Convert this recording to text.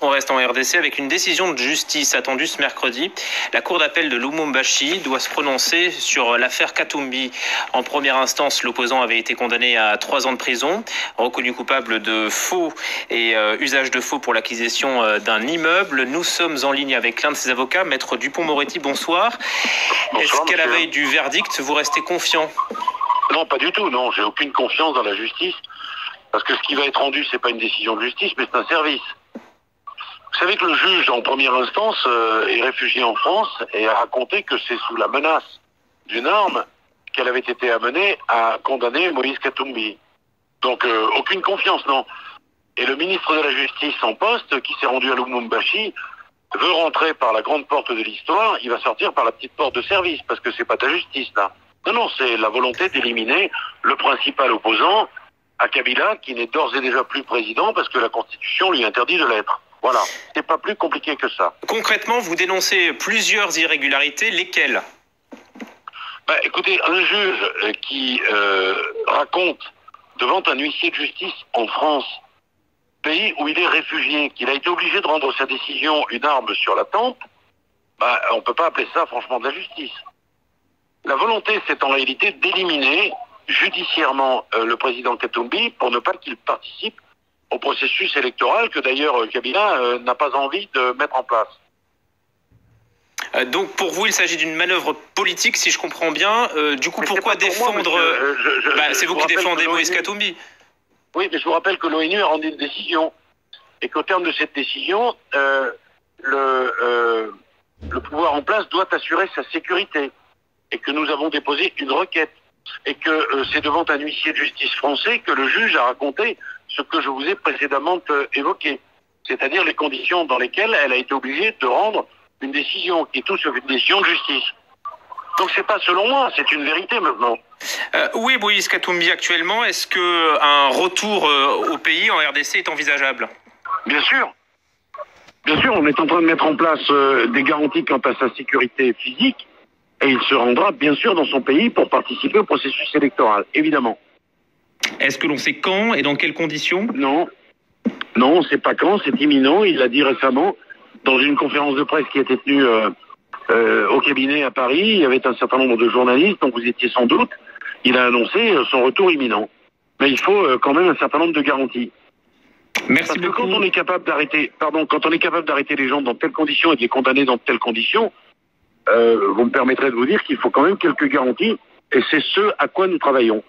On reste en RDC avec une décision de justice attendue ce mercredi. La cour d'appel de Lubumbashi doit se prononcer sur l'affaire Katumbi. En première instance, l'opposant avait été condamné à 3 ans de prison, reconnu coupable de faux et usage de faux pour l'acquisition d'un immeuble. Nous sommes en ligne avec l'un de ses avocats, Maître Dupont-Moretti. Bonsoir. Est-ce qu'à la veille du verdict, vous restez confiant? Non, pas du tout. Non, j'ai aucune confiance dans la justice. Parce que ce qui va être rendu, c'est pas une décision de justice, mais c'est un service. Vous savez que le juge, en première instance, est réfugié en France et a raconté que c'est sous la menace d'une arme qu'elle avait été amenée à condamner Moïse Katumbi. Donc, aucune confiance, non. Et le ministre de la Justice en poste, qui s'est rendu à Lubumbashi, veut rentrer par la grande porte de l'histoire, il va sortir par la petite porte de service, parce que c'est pas ta justice, là. Non, non, c'est la volonté d'éliminer le principal opposant à Kabila, qui n'est d'ores et déjà plus président, parce que la Constitution lui interdit de l'être. Voilà, c'est pas plus compliqué que ça. Concrètement, vous dénoncez plusieurs irrégularités, lesquelles? Écoutez, un juge qui raconte devant un huissier de justice en France, pays où il est réfugié, qu'il a été obligé de rendre sa décision une arme sur la tempe, on peut pas appeler ça franchement de la justice. La volonté, c'est en réalité d'éliminer judiciairement le président Katumbi pour ne pas qu'il participe au processus électoral que d'ailleurs Kabila n'a pas envie de mettre en place. Donc pour vous, il s'agit d'une manœuvre politique, si je comprends bien. Du coup, pourquoi défendre... c'est vous qui défendez Moïse Katumbi. Oui, mais je vous rappelle que l'ONU a rendu une décision. Et qu'au terme de cette décision, le pouvoir en place doit assurer sa sécurité. Et que nous avons déposé une requête. Et que c'est devant un huissier de justice français que le juge a raconté ce que je vous ai précédemment évoqué. C'est-à-dire les conditions dans lesquelles elle a été obligée de rendre une décision qui touche une décision de justice. Donc c'est pas selon moi, c'est une vérité maintenant. Où est Moïse Katumbi actuellement? Est-ce qu'un retour au pays en RDC est envisageable? Bien sûr. Bien sûr, on est en train de mettre en place des garanties quant à sa sécurité physique. Et il se rendra bien sûr dans son pays pour participer au processus électoral, évidemment. Est-ce que l'on sait quand et dans quelles conditions? Non, on ne sait pas quand, c'est imminent. Il l'a dit récemment dans une conférence de presse qui a été tenue au cabinet à Paris. Il y avait un certain nombre de journalistes, dont vous étiez sans doute. Il a annoncé son retour imminent. Mais il faut quand même un certain nombre de garanties. Merci beaucoup. Quand on est capable d'arrêter les gens dans telles conditions et de les condamner dans telles conditions, vous me permettrez de vous dire qu'il faut quand même quelques garanties, et c'est ce à quoi nous travaillons.